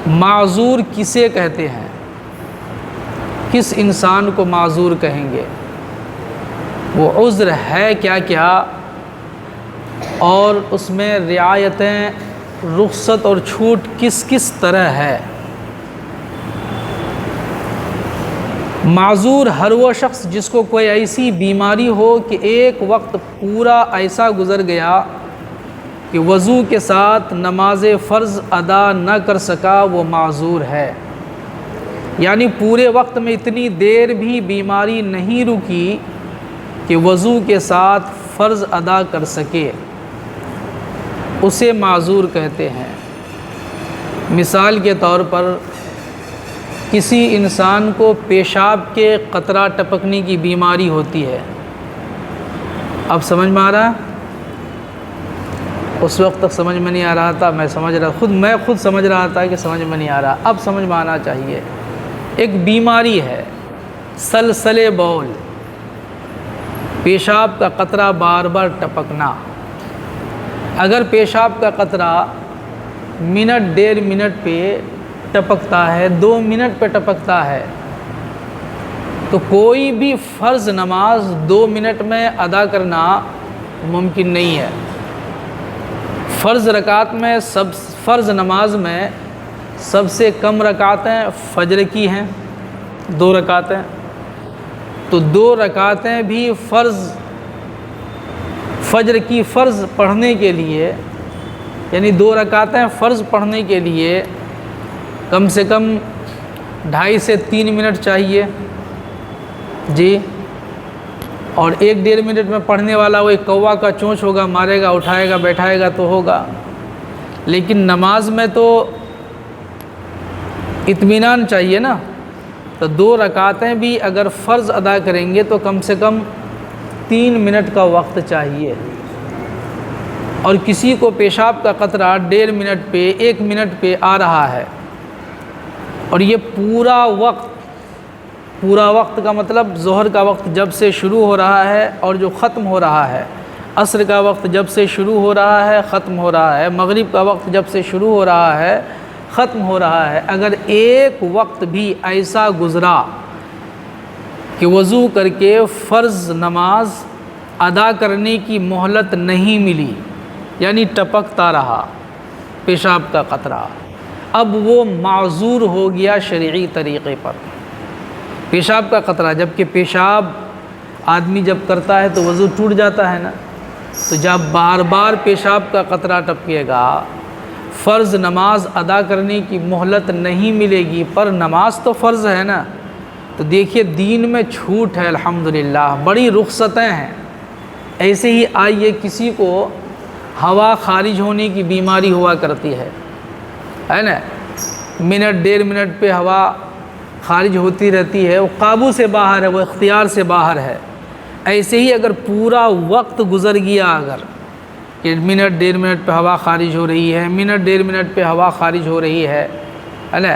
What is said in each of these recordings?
معذور کسے کہتے ہیں؟ کس انسان کو معذور کہیں گے؟ وہ عذر ہے کیا کیا، اور اس میں رعایتیں، رخصت اور چھوٹ کس کس طرح ہے؟ معذور ہر وہ شخص جس کو کوئی ایسی بیماری ہو کہ ایک وقت پورا ایسا گزر گیا کہ وضو کے ساتھ نماز فرض ادا نہ کر سکا، وہ معذور ہے۔ یعنی پورے وقت میں اتنی دیر بھی بیماری نہیں رکی کہ وضو کے ساتھ فرض ادا کر سکے، اسے معذور کہتے ہیں۔ مثال کے طور پر کسی انسان کو پیشاب کے قطرہ ٹپکنے کی بیماری ہوتی ہے، اب سمجھ میں آ رہا؟ اس وقت تک سمجھ میں نہیں آ رہا تھا، میں خود سمجھ رہا تھا کہ سمجھ میں نہیں آ رہا، اب سمجھ میں آنا چاہیے۔ ایک بیماری ہے سلسلے بول، پیشاب کا قطرہ بار بار ٹپکنا۔ اگر پیشاب کا قطرہ منٹ 1.5 منٹ پہ ٹپکتا ہے، 2 منٹ پہ ٹپکتا ہے، تو کوئی بھی فرض نماز 2 منٹ میں ادا کرنا ممکن نہیں ہے۔ فرض نماز میں سب سے کم رکعتیں فجر کی ہیں، 2 رکعتیں، تو 2 رکعتیں بھی فجر کی فرض پڑھنے کے لیے، یعنی 2 رکعتیں فرض پڑھنے کے لیے کم سے کم 2.5 سے 3 منٹ چاہیے جی، اور 1.5 منٹ میں پڑھنے والا وہ ایک کوا کا چونچ ہوگا، مارے گا، اٹھائے گا، بیٹھائے گا تو ہوگا۔ لیکن نماز میں تو اطمینان چاہیے نا، تو 2 رکعتیں بھی اگر فرض ادا کریں گے تو کم سے کم 3 منٹ کا وقت چاہیے، اور کسی کو پیشاب کا قطرہ 1.5 منٹ پہ 1 منٹ پہ آ رہا ہے، اور یہ پورا وقت کا مطلب ظہر کا وقت جب سے شروع ہو رہا ہے اور جو ختم ہو رہا ہے، عصر کا وقت جب سے شروع ہو رہا ہے ختم ہو رہا ہے، مغرب کا وقت جب سے شروع ہو رہا ہے ختم ہو رہا ہے، اگر ایک وقت بھی ایسا گزرا کہ وضو کر کے فرض نماز ادا کرنے کی مہلت نہیں ملی، یعنی ٹپکتا رہا پیشاب کا قطرہ، اب وہ معذور ہو گیا شرعی طریقے پر۔ پیشاب کا قطرہ، جبکہ پیشاب آدمی جب کرتا ہے تو وضو ٹوٹ جاتا ہے نا، تو جب بار بار پیشاب کا قطرہ ٹپکے گا، فرض نماز ادا کرنے کی مہلت نہیں ملے گی، پر نماز تو فرض ہے نا۔ تو دیکھیے دین میں چھوٹ ہے الحمدللہ، بڑی رخصتیں ہیں۔ ایسے ہی آئیے کسی کو ہوا خارج ہونے کی بیماری ہوا کرتی ہے نا، منٹ 1.5 منٹ پہ ہوا خارج ہوتی رہتی ہے، وہ قابو سے باہر ہے، وہ اختیار سے باہر ہے۔ ایسے ہی اگر پورا وقت گزر گیا، اگر کہ منٹ 1.5 منٹ پہ ہوا خارج ہو رہی ہے، منٹ 1.5 منٹ پہ ہوا خارج ہو رہی ہے نا،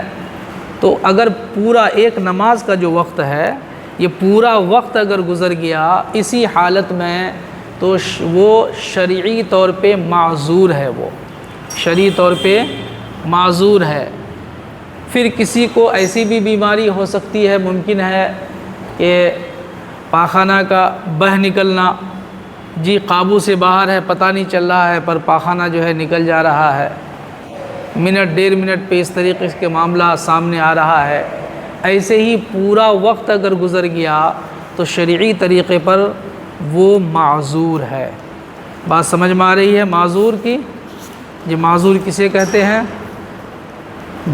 تو اگر پورا ایک نماز کا جو وقت ہے، یہ پورا وقت اگر گزر گیا اسی حالت میں، تو وہ شرعی طور پہ معذور ہے، وہ شرعی طور پہ معذور ہے۔ پھر کسی کو ایسی بھی بیماری ہو سکتی ہے، ممکن ہے کہ پاخانہ کا بہہ نکلنا، جی قابو سے باہر ہے، پتہ نہیں چل رہا ہے، پر پاخانہ جو ہے نکل جا رہا ہے، منٹ 1.5 منٹ پہ اس طریقے کے معاملہ سامنے آ رہا ہے۔ ایسے ہی پورا وقت اگر گزر گیا تو شرعی طریقے پر وہ معذور ہے۔ بات سمجھ میں آ رہی ہے معذور کی؟ یہ معذور کسے کہتے ہیں؟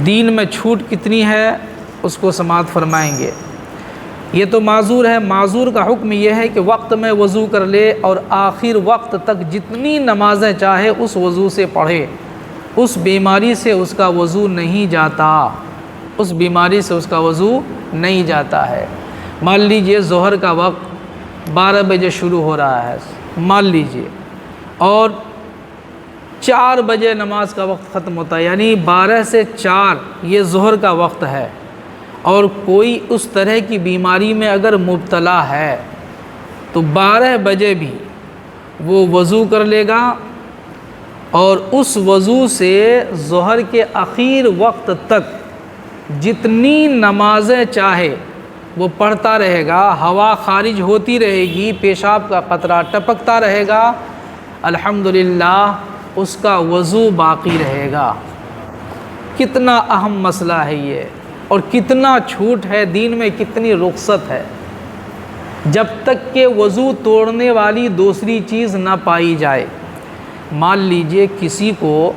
دین میں چھوٹ کتنی ہے اس کو سماعت فرمائیں گے۔ یہ تو معذور ہے، معذور کا حکم یہ ہے کہ وقت میں وضو کر لے اور آخر وقت تک جتنی نمازیں چاہے اس وضو سے پڑھے، اس بیماری سے اس کا وضو نہیں جاتا، اس بیماری سے اس کا وضو نہیں جاتا ہے۔ مان لیجئے ظہر کا وقت 12 بجے شروع ہو رہا ہے، مان لیجئے، اور 4 بجے نماز کا وقت ختم ہوتا ہے، یعنی 12 سے 4 یہ ظہر کا وقت ہے، اور کوئی اس طرح کی بیماری میں اگر مبتلا ہے تو 12 بجے بھی وہ وضو کر لے گا اور اس وضو سے ظہر کے آخر وقت تک جتنی نمازیں چاہے وہ پڑھتا رہے گا، ہوا خارج ہوتی رہے گی، پیشاب کا قطرہ ٹپکتا رہے گا، الحمدللہ اس کا وضو باقی رہے گا۔ کتنا اہم مسئلہ ہے یہ، اور کتنا چھوٹ ہے دین میں، کتنی رخصت ہے۔ جب تک کہ وضو توڑنے والی دوسری چیز نہ پائی جائے، مان لیجئے کسی کو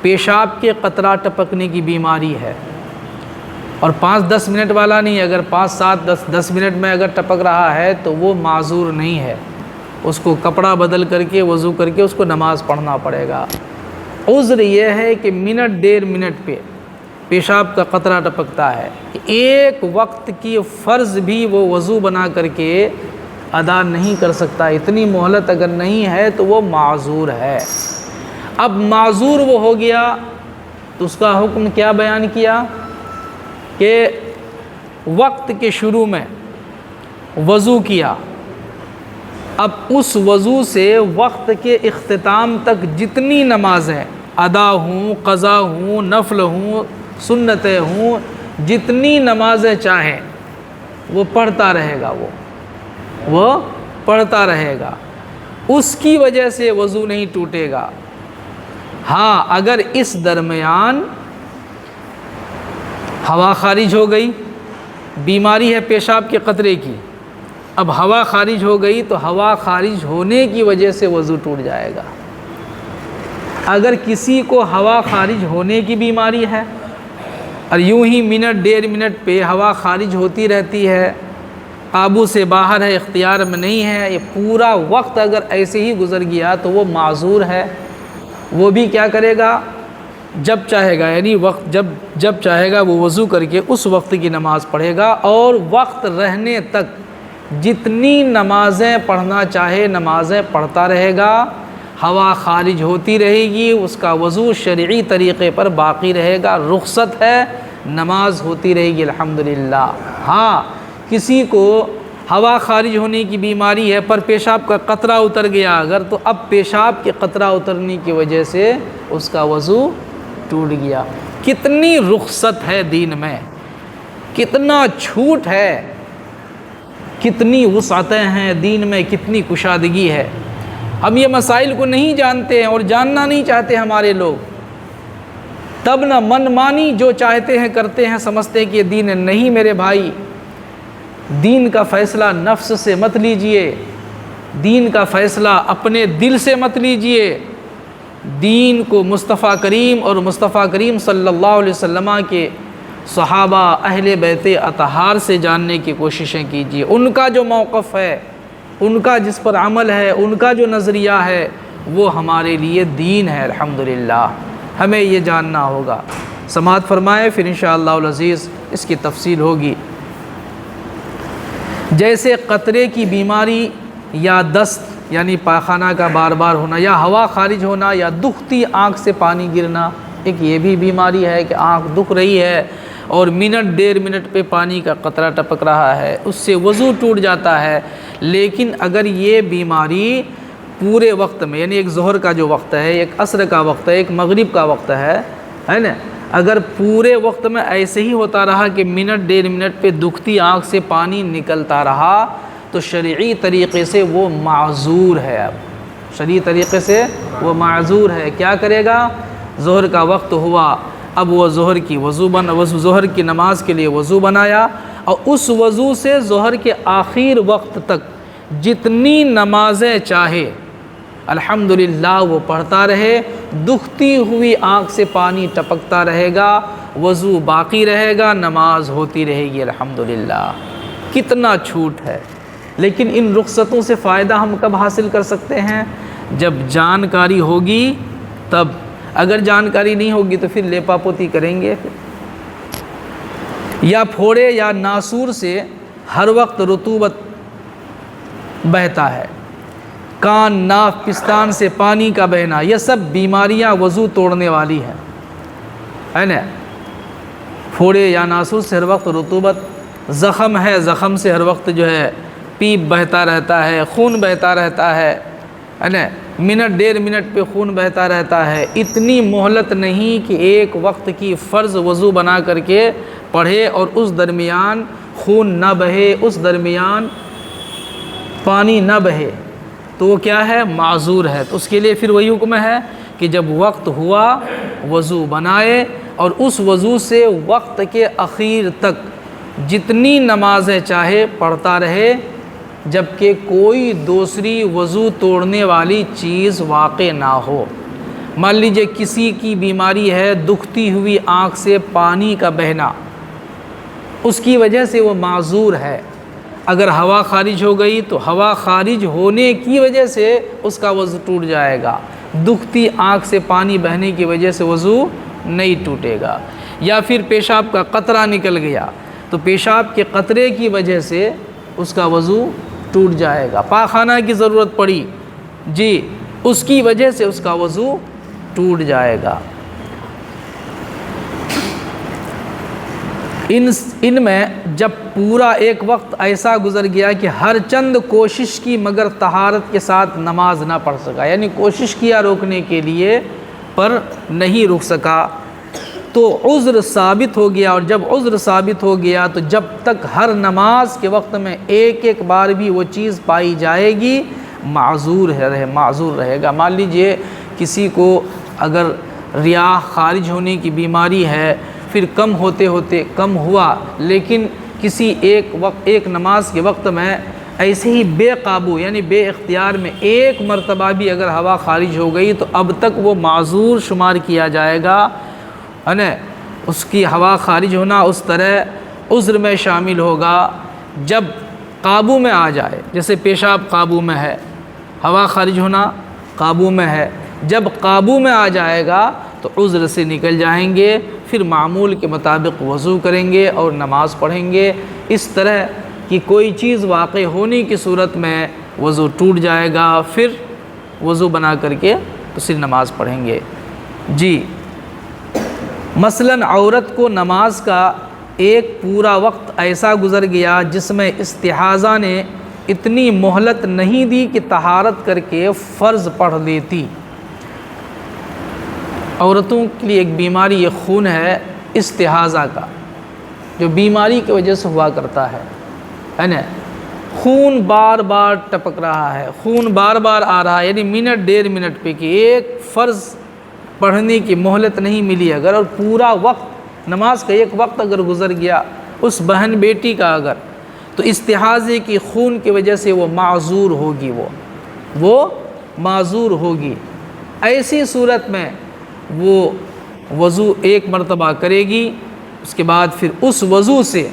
پیشاب کے قطرہ ٹپکنے کی بیماری ہے، اور 5-10 منٹ والا نہیں، اگر 5-7-10 منٹ میں اگر ٹپک رہا ہے تو وہ معذور نہیں ہے، اس کو کپڑا بدل کر کے وضو کر کے اس کو نماز پڑھنا پڑے گا۔ عذر یہ ہے کہ منٹ 1.5 منٹ پہ پیشاب کا قطرہ ٹپکتا ہے، ایک وقت کی فرض بھی وہ وضو بنا کر کے ادا نہیں کر سکتا، اتنی مہلت اگر نہیں ہے تو وہ معذور ہے۔ اب معذور وہ ہو گیا تو اس کا حکم کیا بیان کیا کہ وقت کے شروع میں وضو کیا، اب اس وضو سے وقت کے اختتام تک جتنی نمازیں ادا ہوں، قضا ہوں، نفل ہوں، سنتیں ہوں، جتنی نمازیں چاہیں وہ پڑھتا رہے گا، وہ پڑھتا رہے گا، اس کی وجہ سے وضو نہیں ٹوٹے گا۔ ہاں اگر اس درمیان ہوا خارج ہو گئی، بیماری ہے پیشاب کے قطرے کی، اب ہوا خارج ہو گئی تو ہوا خارج ہونے کی وجہ سے وضو ٹوٹ جائے گا۔ اگر کسی کو ہوا خارج ہونے کی بیماری ہے اور یوں ہی منٹ 1.5 منٹ پہ ہوا خارج ہوتی رہتی ہے، قابو سے باہر ہے، اختیار میں نہیں ہے، یہ پورا وقت اگر ایسے ہی گزر گیا تو وہ معذور ہے۔ وہ بھی کیا کرے گا؟ جب چاہے گا، یعنی وقت جب چاہے گا وہ وضو کر کے اس وقت کی نماز پڑھے گا، اور وقت رہنے تک جتنی نمازیں پڑھنا چاہے نمازیں پڑھتا رہے گا، ہوا خارج ہوتی رہے گی، اس کا وضو شرعی طریقے پر باقی رہے گا، رخصت ہے، نماز ہوتی رہے گی الحمدللہ۔ ہاں کسی کو ہوا خارج ہونے کی بیماری ہے پر پیشاب کا قطرہ اتر گیا اگر، تو اب پیشاب کے قطرہ اترنے کی وجہ سے اس کا وضو ٹوٹ گیا۔ کتنی رخصت ہے دین میں، کتنا چھوٹ ہے، کتنی وسعتیں ہیں دین میں، کتنی کشادگی ہے۔ ہم یہ مسائل کو نہیں جانتے ہیں اور جاننا نہیں چاہتے ہمارے لوگ، تب نہ من مانی جو چاہتے ہیں کرتے ہیں، سمجھتے ہیں کہ یہ دین ہے۔ نہیں میرے بھائی، دین کا فیصلہ نفس سے مت لیجئے، دین کا فیصلہ اپنے دل سے مت لیجئے، دین کو مصطفیٰ کریم اور مصطفیٰ کریم صلی اللہ علیہ وسلم کے صحابہ اہل بیت اطہار سے جاننے کی کوششیں کیجیے۔ ان کا جو موقف ہے، ان کا جس پر عمل ہے، ان کا جو نظریہ ہے، وہ ہمارے لیے دین ہے الحمدللہ۔ ہمیں یہ جاننا ہوگا۔ سماعت فرمائے، پھر انشاءاللہ العزیز اس کی تفصیل ہوگی۔ جیسے قطرے کی بیماری یا دست یعنی پاخانہ کا بار بار ہونا، یا ہوا خارج ہونا، یا دکھتی آنکھ سے پانی گرنا، ایک یہ بھی بیماری ہے کہ آنکھ دکھ رہی ہے اور منٹ 1.5 منٹ پہ پانی کا قطرہ ٹپک رہا ہے، اس سے وضو ٹوٹ جاتا ہے۔ لیکن اگر یہ بیماری پورے وقت میں، یعنی ایک ظہر کا جو وقت ہے، ایک عصر کا وقت ہے، ایک مغرب کا وقت ہے نا، اگر پورے وقت میں ایسے ہی ہوتا رہا کہ منٹ 1.5 منٹ پہ دکھتی آنکھ سے پانی نکلتا رہا، تو شرعی طریقے سے وہ معذور ہے۔ اب شرعی طریقے سے وہ معذور ہے۔ کیا کرے گا؟ ظہر کا وقت ہوا، اب وہ ظہر کی نماز کے لیے وضو بنایا، اور اس وضو سے ظہر کے آخر وقت تک جتنی نمازیں چاہے الحمدللہ وہ پڑھتا رہے، دکھتی ہوئی آنکھ سے پانی ٹپکتا رہے گا، وضو باقی رہے گا، نماز ہوتی رہے گی الحمدللہ۔ کتنا چھوٹ ہے۔ لیکن ان رخصتوں سے فائدہ ہم کب حاصل کر سکتے ہیں؟ جب جانکاری ہوگی تب، اگر جانکاری نہیں ہوگی تو پھر لیپا پوتی کریں گے، یا پھوڑے یا ناسور سے ہر وقت رطوبت بہتا ہے، کان، ناک، پستان سے پانی کا بہنا، یہ سب بیماریاں وضو توڑنے والی ہیں، ہے نا۔ پھوڑے یا ناسور سے ہر وقت رطوبت، زخم ہے، زخم سے ہر وقت جو ہے پیپ بہتا رہتا ہے، خون بہتا رہتا ہے نا، منٹ 1.5 منٹ پہ خون بہتا رہتا ہے، اتنی مہلت نہیں کہ ایک وقت کی فرض وضو بنا کر کے پڑھے اور اس درمیان خون نہ بہے، اس درمیان پانی نہ بہے، تو وہ کیا ہے؟ معذور ہے۔ تو اس کے لیے پھر وہی حکم ہے کہ جب وقت ہوا وضو بنائے اور اس وضو سے وقت کے اخیر تک جتنی نمازیں چاہے پڑھتا رہے، جبکہ کوئی دوسری وضو توڑنے والی چیز واقع نہ ہو۔ مان لیجئے کسی کی بیماری ہے، دکھتی ہوئی آنکھ سے پانی کا بہنا، اس کی وجہ سے وہ معذور ہے۔ اگر ہوا خارج ہو گئی تو ہوا خارج ہونے کی وجہ سے اس کا وضو ٹوٹ جائے گا، دکھتی آنکھ سے پانی بہنے کی وجہ سے وضو نہیں ٹوٹے گا۔ یا پھر پیشاب کا قطرہ نکل گیا تو پیشاب کے قطرے کی وجہ سے اس کا وضو ٹوٹ جائے گا۔ پاخانہ کی ضرورت پڑی جی، اس کی وجہ سے اس کا وضو ٹوٹ جائے گا۔ ان میں جب پورا ایک وقت ایسا گزر گیا کہ ہر چند کوشش کی مگر طہارت کے ساتھ نماز نہ پڑھ سکا، یعنی کوشش کیا روکنے کے لیے پر نہیں رک سکا، تو عذر ثابت ہو گیا۔ اور جب عذر ثابت ہو گیا تو جب تک ہر نماز کے وقت میں ایک بار بھی وہ چیز پائی جائے گی معذور رہے گا۔ مان لیجئے کسی کو اگر ریاح خارج ہونے کی بیماری ہے، پھر کم ہوتے ہوتے کم ہوا، لیکن کسی ایک نماز کے وقت میں ایسے ہی بے قابو یعنی بے اختیار میں ایک مرتبہ بھی اگر ہوا خارج ہو گئی تو اب تک وہ معذور شمار کیا جائے گا، ہے نا۔ اس کی ہوا خارج ہونا اس طرح عذر میں شامل ہوگا جب قابو میں آ جائے، جیسے پیشاب قابو میں ہے، ہوا خارج ہونا قابو میں ہے، جب قابو میں آ جائے گا تو عذر سے نکل جائیں گے، پھر معمول کے مطابق وضو کریں گے اور نماز پڑھیں گے۔ اس طرح کی کوئی چیز واقع ہونے کی صورت میں وضو ٹوٹ جائے گا، پھر وضو بنا کر کے پھر نماز پڑھیں گے جی۔ مثلاً عورت کو نماز کا ایک پورا وقت ایسا گزر گیا جس میں استحاضہ نے اتنی مہلت نہیں دی کہ طہارت کر کے فرض پڑھ لیتی۔ عورتوں کے لیے ایک بیماری یہ خون ہے استحاضہ کا، جو بیماری کی وجہ سے ہوا کرتا ہے نا۔ خون بار بار ٹپک رہا ہے، خون بار بار آ رہا ہے، یعنی منٹ 1.5 منٹ پہ کہ ایک فرض پڑھنے کی مہلت نہیں ملی اگر، اور پورا وقت نماز کا ایک وقت اگر گزر گیا اس بہن بیٹی کا اگر، تو استحاضے کی خون کی وجہ سے وہ معذور ہوگی، وہ معذور ہوگی۔ ایسی صورت میں وہ وضو ایک مرتبہ کرے گی، اس کے بعد پھر اس وضو سے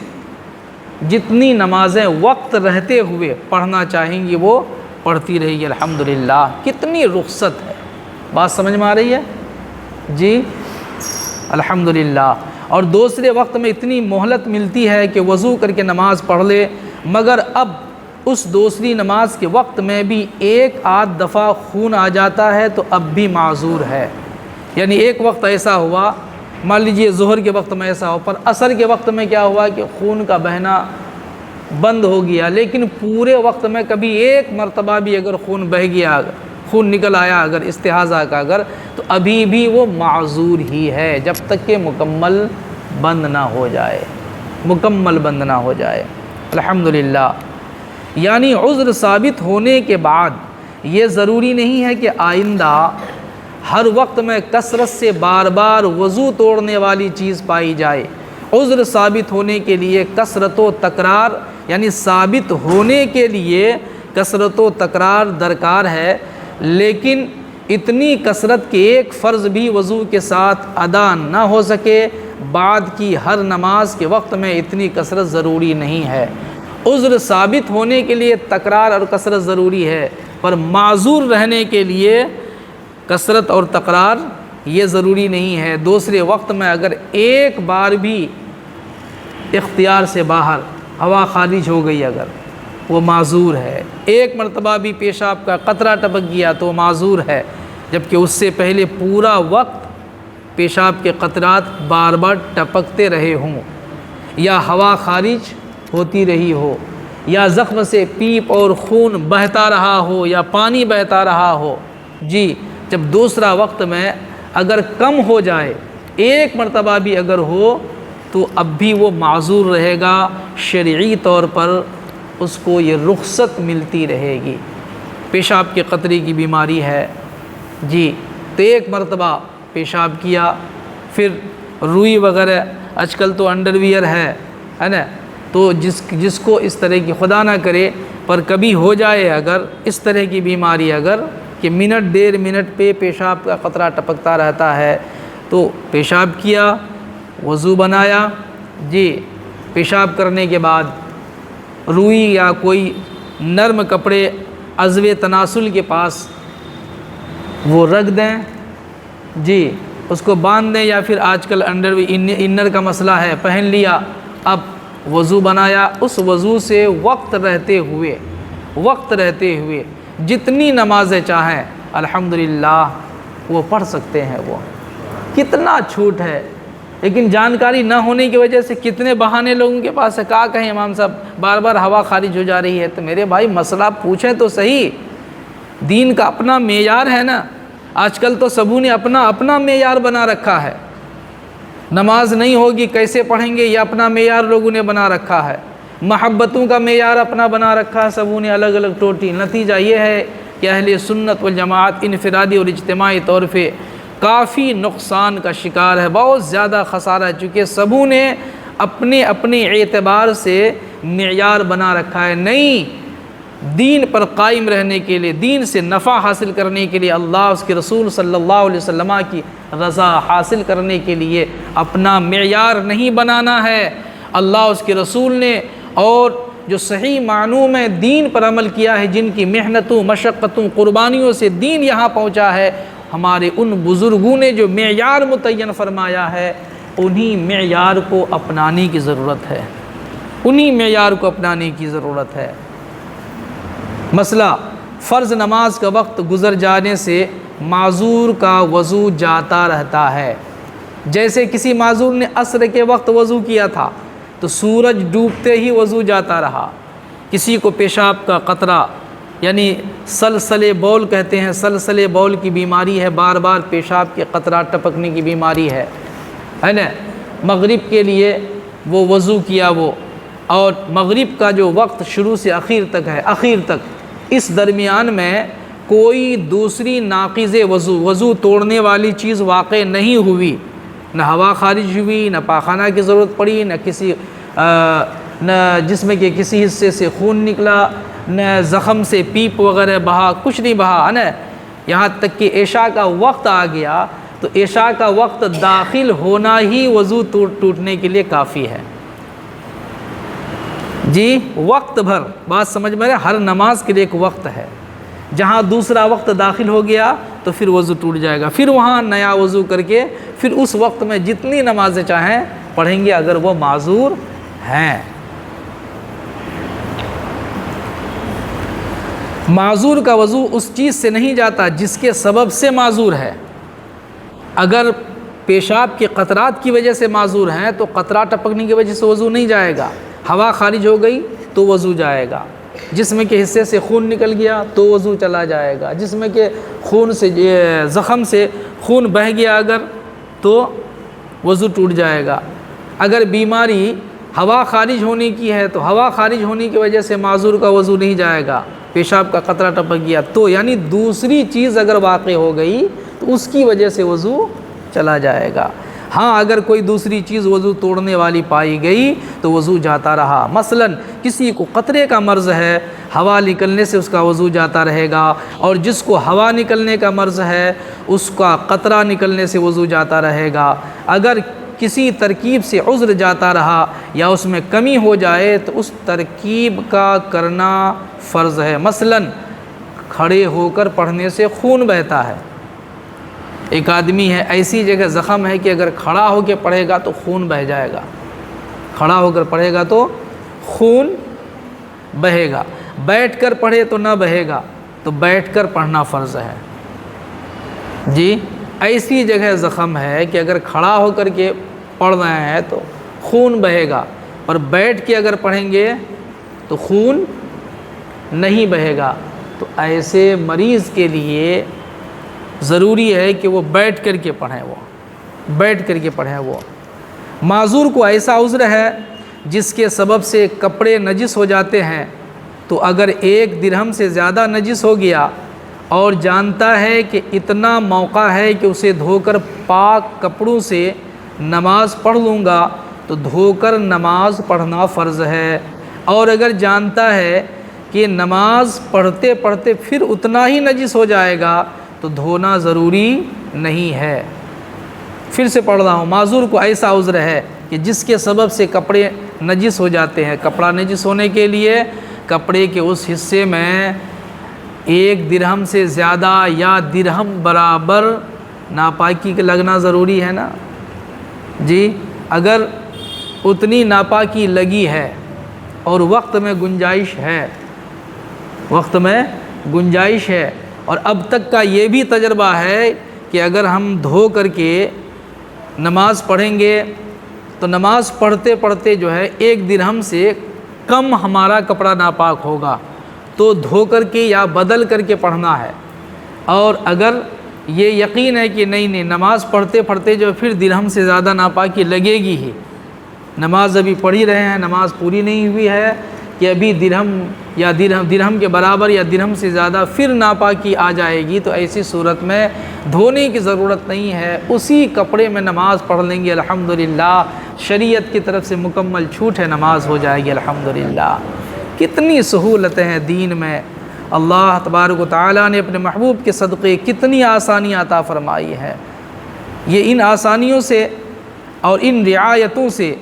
جتنی نمازیں وقت رہتے ہوئے پڑھنا چاہیں گی وہ پڑھتی رہے گی۔ الحمدللہ کتنی رخصت ہے، بات سمجھ میں آ رہی ہے جی؟ الحمدللہ۔ اور دوسرے وقت میں اتنی مہلت ملتی ہے کہ وضو کر کے نماز پڑھ لے، مگر اب اس دوسری نماز کے وقت میں بھی ایک آدھ دفعہ خون آ جاتا ہے تو اب بھی معذور ہے۔ یعنی ایک وقت ایسا ہوا، مان لیجئے ظہر کے وقت میں ایسا ہو، پر عصر کے وقت میں کیا ہوا کہ خون کا بہنا بند ہو گیا، لیکن پورے وقت میں کبھی ایک مرتبہ بھی اگر خون بہہ گیا، خون نکل آیا اگر استحاضہ کا اگر، تو ابھی بھی وہ معذور ہی ہے جب تک کہ مکمل بند نہ ہو جائے، مکمل بند نہ ہو جائے۔ الحمدللہ۔ یعنی عذر ثابت ہونے کے بعد یہ ضروری نہیں ہے کہ آئندہ ہر وقت میں کثرت سے بار بار وضو توڑنے والی چیز پائی جائے۔ عذر ثابت ہونے کے لیے کثرت و تکرار، یعنی ثابت ہونے کے لیے کثرت و تکرار درکار ہے، لیکن اتنی کثرت کہ ایک فرض بھی وضو کے ساتھ ادا نہ ہو سکے، بعد کی ہر نماز کے وقت میں اتنی کثرت ضروری نہیں ہے۔ عذر ثابت ہونے کے لیے تکرار اور کثرت ضروری ہے، پر معذور رہنے کے لیے کثرت اور تکرار یہ ضروری نہیں ہے۔ دوسرے وقت میں اگر ایک بار بھی اختیار سے باہر ہوا خارج ہو گئی اگر، وہ معذور ہے۔ ایک مرتبہ بھی پیشاب کا قطرہ ٹپک گیا تو وہ معذور ہے، جبکہ اس سے پہلے پورا وقت پیشاب کے قطرات بار بار ٹپکتے رہے ہوں، یا ہوا خارج ہوتی رہی ہو، یا زخم سے پیپ اور خون بہتا رہا ہو، یا پانی بہتا رہا ہو، جی جب دوسرا وقت میں اگر کم ہو جائے، ایک مرتبہ بھی اگر ہو تو اب بھی وہ معذور رہے گا، شرعی طور پر اس کو یہ رخصت ملتی رہے گی۔ پیشاب کے قطرے کی بیماری ہے جی، تو ایک مرتبہ پیشاب کیا، پھر روئی وغیرہ، آج کل تو انڈر ویئر ہے نا، تو جس کو اس طرح کی خدا نہ کرے پر کبھی ہو جائے اگر اس طرح کی بیماری، اگر کہ منٹ 1.5 منٹ پہ پیشاب کا قطرہ ٹپکتا رہتا ہے، تو پیشاب کیا، وضو بنایا جی، پیشاب کرنے کے بعد روئی یا کوئی نرم کپڑے عضو تناسل کے پاس وہ رکھ دیں جی، اس کو باندھ دیں، یا پھر آج کل انر کا مسئلہ ہے، پہن لیا، اب وضو بنایا، اس وضو سے وقت رہتے ہوئے جتنی نمازیں چاہیں الحمدللہ وہ پڑھ سکتے ہیں۔ وہ کتنا چھوٹ ہے، لیکن جانکاری نہ ہونے کی وجہ سے کتنے بہانے لوگوں کے پاس ہے، کہا کہیں امام صاحب بار بار ہوا خارج ہو جا رہی ہے، تو میرے بھائی مسئلہ پوچھیں تو صحیح، دین کا اپنا معیار ہے نا۔ آج کل تو سبوں نے اپنا معیار بنا رکھا ہے، نماز نہیں ہوگی کیسے پڑھیں گے، یہ اپنا معیار لوگوں نے بنا رکھا ہے، محبتوں کا معیار اپنا بنا رکھا ہے سبوں نے، الگ الگ ٹوٹی۔ نتیجہ یہ ہے کہ اہل سنت والجماعت انفرادی اور اجتماعی طور پہ کافی نقصان کا شکار ہے، بہت زیادہ خسارہ ہے، چونکہ سبوں نے اپنے اعتبار سے معیار بنا رکھا ہے۔ نہیں، دین پر قائم رہنے کے لیے، دین سے نفع حاصل کرنے کے لیے، اللہ اس کے رسول صلی اللہ علیہ وسلم کی رضا حاصل کرنے کے لیے اپنا معیار نہیں بنانا ہے۔ اللہ اس کے رسول نے اور جو صحیح معنوں میں دین پر عمل کیا ہے، جن کی محنتوں، مشقتوں، قربانیوں سے دین یہاں پہنچا ہے، ہمارے ان بزرگوں نے جو معیار متعین فرمایا ہے، انہی معیار کو اپنانے کی ضرورت ہے، انہی معیار کو اپنانے کی ضرورت ہے۔ مسئلہ فرض نماز کا وقت گزر جانے سے معذور کا وضو جاتا رہتا ہے۔ جیسے کسی معذور نے عصر کے وقت وضو کیا تھا تو سورج ڈوبتے ہی وضو جاتا رہا۔ کسی کو پیشاب کا قطرہ یعنی سلسلے بول کہتے ہیں، سلسلے بول کی بیماری ہے، بار بار پیشاب کے قطرہ ٹپکنے کی بیماری ہے نا، مغرب کے لیے وہ وضو کیا، وہ اور مغرب کا جو وقت شروع سے اخیر تک ہے، اخیر تک، اس درمیان میں کوئی دوسری ناقض وضو توڑنے والی چیز واقع نہیں ہوئی، نہ ہوا خارج ہوئی، نہ پاخانہ کی ضرورت پڑی، نہ جسم کے کسی حصے سے خون نکلا، نہ زخم سے پیپ وغیرہ بہا، کچھ نہیں بہا ہے نا، یہاں تک کہ عشاء کا وقت آ گیا تو عشاء کا وقت داخل ہونا ہی وضو ٹوٹنے کے لیے کافی ہے جی۔ وقت بھر بات سمجھ میں، ہر نماز کے لیے ایک وقت ہے، جہاں دوسرا وقت داخل ہو گیا تو پھر وضو ٹوٹ جائے گا، پھر وہاں نیا وضو کر کے پھر اس وقت میں جتنی نمازیں چاہیں پڑھیں گے اگر وہ معذور ہیں۔ معذور کا وضو اس چیز سے نہیں جاتا جس کے سبب سے معذور ہے۔ اگر پیشاب کے قطرات کی وجہ سے معذور ہیں تو قطرہ ٹپکنے کی وجہ سے وضو نہیں جائے گا، ہوا خارج ہو گئی تو وضو جائے گا، جسم کے حصے سے خون نکل گیا تو وضو چلا جائے گا، جسم کے خون سے زخم سے خون بہہ گیا اگر تو وضو ٹوٹ جائے گا۔ اگر بیماری ہوا خارج ہونے کی ہے تو ہوا خارج ہونے کی وجہ سے معذور کا وضو نہیں جائے گا، پیشاب کا قطرہ ٹپک گیا تو یعنی دوسری چیز اگر واقع ہو گئی تو اس کی وجہ سے وضو چلا جائے گا۔ ہاں اگر کوئی دوسری چیز وضو توڑنے والی پائی گئی تو وضو جاتا رہا۔ مثلا کسی کو قطرے کا مرض ہے، ہوا نکلنے سے اس کا وضو جاتا رہے گا، اور جس کو ہوا نکلنے کا مرض ہے اس کا قطرہ نکلنے سے وضو جاتا رہے گا۔ اگر کسی ترکیب سے عذر جاتا رہا یا اس میں کمی ہو جائے تو اس ترکیب کا کرنا فرض ہے۔ مثلا کھڑے ہو کر پڑھنے سے خون بہتا ہے، ایک آدمی ہے ایسی جگہ زخم ہے کہ اگر کھڑا ہو کے پڑھے گا تو خون بہہ جائے گا، کھڑا ہو کر پڑھے گا تو خون بہے گا، بیٹھ کر پڑھے تو نہ بہے گا، تو بیٹھ کر پڑھنا فرض ہے جی۔ ایسی جگہ زخم ہے کہ اگر کھڑا ہو کر کے پڑھ رہے ہیں تو خون بہے گا، اور بیٹھ کے اگر پڑھیں گے تو خون نہیں بہے گا، تو ایسے مریض کے لیے ضروری ہے کہ وہ بیٹھ کر کے پڑھیں، بیٹھ کر کے پڑھیں۔ معذور کو ایسا عذر ہے جس کے سبب سے کپڑے نجس ہو جاتے ہیں، تو اگر 1 درہم سے زیادہ نجس ہو گیا اور جانتا ہے کہ اتنا موقع ہے کہ اسے دھو کر پاک کپڑوں سے نماز پڑھ لوں گا، تو دھو کر نماز پڑھنا فرض ہے۔ اور اگر جانتا ہے کہ نماز پڑھتے پڑھتے پھر اتنا ہی نجس ہو جائے گا تو دھونا ضروری نہیں ہے۔ پھر سے پڑھ رہا ہوں، معذور کو ایسا عذر ہے کہ جس کے سبب سے کپڑے نجس ہو جاتے ہیں۔ کپڑا نجس ہونے کے لیے کپڑے کے اس حصے میں 1 درہم سے زیادہ یا درہم برابر ناپاکی کے لگنا ضروری ہے نا جی۔ اگر اتنی ناپاکی لگی ہے اور وقت میں گنجائش ہے، وقت میں گنجائش ہے، اور اب تک کا یہ بھی تجربہ ہے کہ اگر ہم دھو کر کے نماز پڑھیں گے تو نماز پڑھتے پڑھتے جو ہے 1 درہم سے کم ہمارا کپڑا ناپاک ہوگا، تو دھو کر کے یا بدل کر کے پڑھنا ہے۔ اور اگر یہ یقین ہے کہ نہیں نماز پڑھتے پڑھتے جو پھر درہم سے زیادہ ناپاکی لگے گی ہی، نماز ابھی پڑھ ہی رہے ہیں، نماز پوری نہیں ہوئی ہے کہ ابھی درہم کے برابر یا درہم سے زیادہ پھر ناپاکی آ جائے گی، تو ایسی صورت میں دھونے کی ضرورت نہیں ہے، اسی کپڑے میں نماز پڑھ لیں گے الحمدللہ۔ شریعت کی طرف سے مکمل چھوٹ ہے، نماز ہو جائے گی الحمدللہ۔ کتنی سہولتیں ہیں دین میں، اللہ تبارک و تعالیٰ نے اپنے محبوب کے صدقے کتنی آسانیاں عطا فرمائی ہے۔ یہ ان آسانیوں سے اور ان رعایتوں سے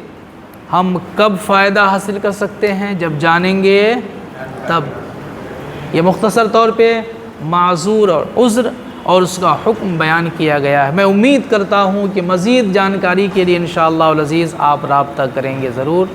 ہم کب فائدہ حاصل کر سکتے ہیں؟ جب جانیں گے تب۔ یہ مختصر طور پہ معذور اور عذر اور اس کا حکم بیان کیا گیا ہے۔ میں امید کرتا ہوں کہ مزید جانکاری کے لیے انشاءاللہ العزیز آپ رابطہ کریں گے ضرور۔